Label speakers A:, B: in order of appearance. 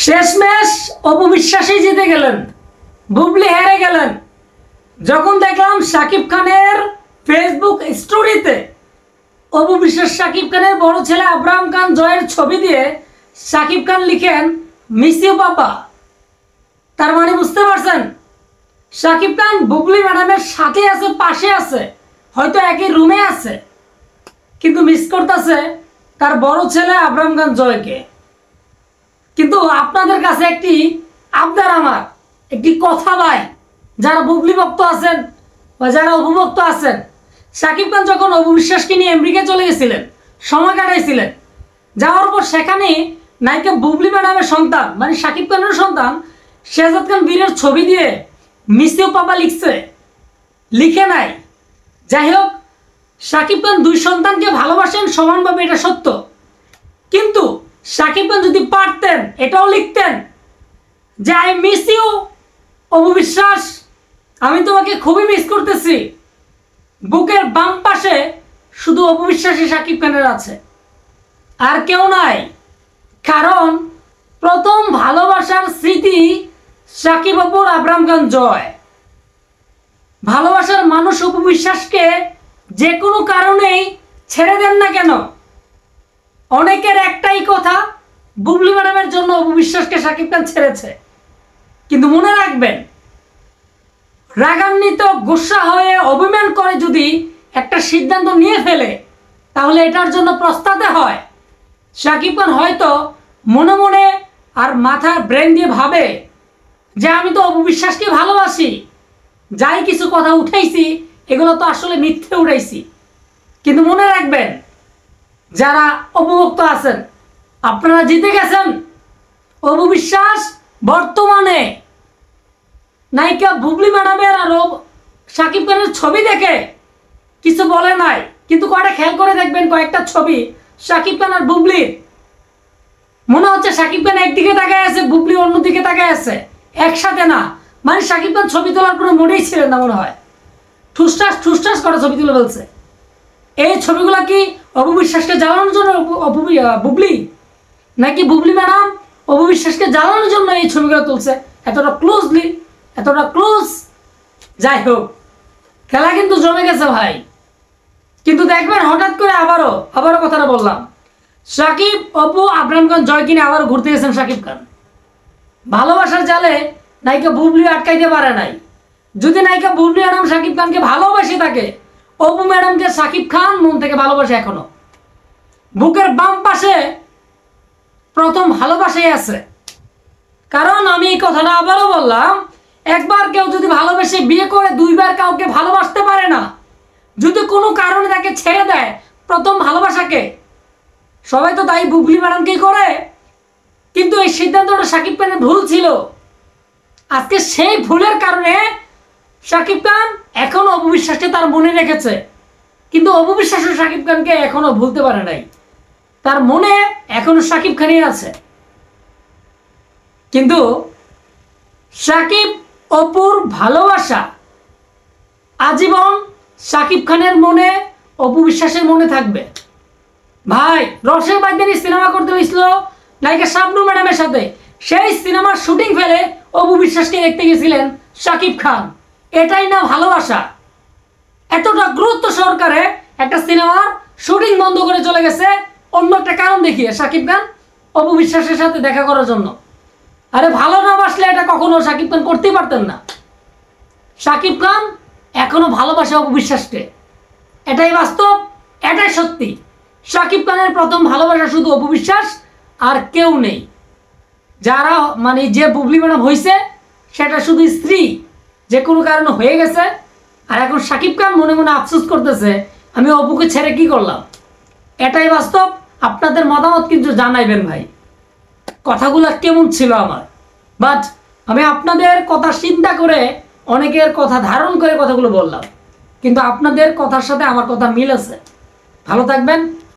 A: শেষমেশ অপবিশ্বাসী জিতে গেলেন, বুবলি হেরে গেলেন। যখন দেখলাম শাকিব খানের ফেসবুক স্টোরিতে অপবিশ্বাস শাকিব খানের বড় ছেলে আব্রাহাম খান জয়ের ছবি দিয়ে শাকিব খান লিখেন মিস ইউ পাপা, তার মানে বুঝতে পারছেন শাকিব খান বুবলি ম্যাডামের সাথে আছে, পাশে আছে, হয়তো একই রুমে আছে, কিন্তু মিস করতেছে তার বড় ছেলে আব্রাহাম খান জয়কে। কিন্তু আপনাদের কাছে একটি আবদার, আমার একটি কথা ভাই, যারা বুবলি ভক্ত আছেন বা যারা অপভক্ত আছেন, শাকিব খান যখন অপবিশ্বাসকে নিয়ে আমেরিকা চলে গেছিলেন, সময় কাটাইছিলেন, যাওয়ার পর সেখানে নায়িকা বুবলি ম্যাডামের সন্তান মানে শাকিব খানের সন্তান শেহজাদ খান বীরের ছবি দিয়ে মিস ইউ পাপা লিখে নাই। যাই হোক, শাকিব খান দুই সন্তানকে ভালোবাসেন সমানভাবে, এটা সত্য। কিন্তু শাকিব খান যদি পারতেন এটাও লিখতেন যে আই মিস ইউ অপবিশ্বাস, আমি তোমাকে খুবই মিস করতেছি। বুকের বাম পাশে শুধু অপবিশ্বাসী শাকিব খানের আছে, আর কেউ নাই। কারণ প্রথম ভালোবাসার স্মৃতি শাকিব অপুর আব্রাহাম খান জয়। ভালোবাসার মানুষ অপবিশ্বাসকে যে কোনো কারণেই ছেড়ে দেন না কেন? অনেকের একটাই কথা, বুবলি ম্যাডামের জন্য অপবিশ্বাসকে শাকিব খান ছেড়েছে। কিন্তু মনে রাখবেন, রাগান্বিত গুসা হয়ে অভিমান করে যদি একটা সিদ্ধান্ত নিয়ে ফেলে, তাহলে এটার জন্য প্রস্তাতে হয়। শাকিব খান হয়তো মনে মনে আর মাথার ব্রেন দিয়ে ভাবে যে আমি তো অপবিশ্বাসকে ভালোবাসি, যাই কিছু কথা উঠাইছি এগুলো তো আসলে মিথ্যে উঠাইছি। কিন্তু মনে রাখবেন, যারা অপভক্ত আছেন, আপনারা জিতে গেছেন। অপবিশ্বাস বর্তমানে নায়িকা বুবলি ম্যাডামের আর শাকিব খানের ছবি দেখে কিছু বলে নাই, কিন্তু কয়টা খেয়াল করে দেখবেন, কয়েকটা ছবি শাকিব খান আর বুবলির, মনে হচ্ছে শাকিব খান একদিকে তাকায় আছে, বুবলি অন্যদিকে তাকায় আছে, একসাথে না। মানে শাকিব খান ছবি তোলার কোনো মোটেই ছিলেন না, মনে হয় ঠুসঠাস ঠুসঠাস করে ছবি তুলে ফেলছে। এই ছবিগুলো কি অপবিশ্বাসকে জ্বালানোর জন্য বুবলি, নাকি বুবলি ম্যাডাম অপবিশ্বাসকে জ্বালানোর জন্য এই ছবিগুলো তুলছে এতটা ক্লোজলি, এতটা ক্লোজ? যাই হোক, খেলা কিন্তু জমে গেছে ভাই। কিন্তু দেখবেন হঠাৎ করে আবারও কথাটা বললাম, শাকিব অপু আব্রাহাম খান জয় কিনে আবারও ঘুরতে গেছেন শাকিব খান। ভালোবাসার জালে নায়িকা বুবলি আটকাইতে পারে নাই। যদি নায়িকা বুবলি ম্যাডাম শাকিব খানকে ভালোবাসে থাকে, অপু ম্যাডামকে শাকিব খান মন থেকে ভালোবাসে এখনো। বুকের বাম পাশে প্রথম ভালোবাসাই আছে। কারণ আমি এই কথাটা আবারও বললাম, একবার কেউ যদি ভালোবেসে বিয়ে করে দুইবার কাউকে ভালোবাসতে পারে না। যদি কোনো কারণে তাকে ছেড়ে দেয় প্রথম ভালোবাসাকে, সবাই তো তাই বুবলি ম্যাডামকেই করে। কিন্তু এই সিদ্ধান্তটা শাকিব খানের ভুল ছিল। আজকে সেই ভুলের কারণে শাকিব খান এখনো অপবিশ্বাসকে তার মনে রেখেছে, কিন্তু অপবিশ্বাস শাকিব খানকে এখনো ভুলতে পারে নাই। তার মনে এখনো শাকিব খানই আছে। কিন্তু শাকিব অপুর ভালোবাসা আজীবন শাকিব খানের মনে, অপবিশ্বাসের মনে থাকবে। ভাই, রসের বাইদানি সিনেমা করতে হয়েছিল নায়িকা শাবনূর ম্যাডামের সাথে, সেই সিনেমার শুটিং ফেলে অপবিশ্বাসকে দেখতে গেছিলেন শাকিব খান। এটাই না ভালোবাসা? এতটা গুরুত্ব সহকারে একটা সিনেমার শুটিং বন্ধ করে চলে গেছে অন্য একটা কারণ দেখিয়ে শাকিব খান অপবিশ্বাসের সাথে দেখা করার জন্য। আরে ভালো না বাসলে এটা কখনো শাকিব খান করতেই পারতেন না। শাকিব খান এখনো ভালোবাসে অপবিশ্বাসকে, এটাই বাস্তব, এটাই সত্যি। শাকিব খানের প্রথম ভালোবাসা শুধু অপবিশ্বাস, আর কেউ নেই। যারা মানে যে বুবলি ম্যাডাম হয়েছে সেটা শুধু স্ত্রী, যে কোনো কারণে হয়ে গেছে। আর এখন শাকিব খান মনে মনে আফসোস করতেছে, আমি অপুকে ছেড়ে কি করলাম। এটাই বাস্তব। আপনাদের মতামত কিন্তু জানাইবেন ভাই, কথাগুলো কেমন ছিল আমার। বাট আমি আপনাদের কথা চিন্তা করে, অনেকের কথা ধারণ করে কথাগুলো বললাম, কিন্তু আপনাদের কথার সাথে আমার কথা মিল আছে। ভালো থাকবেন।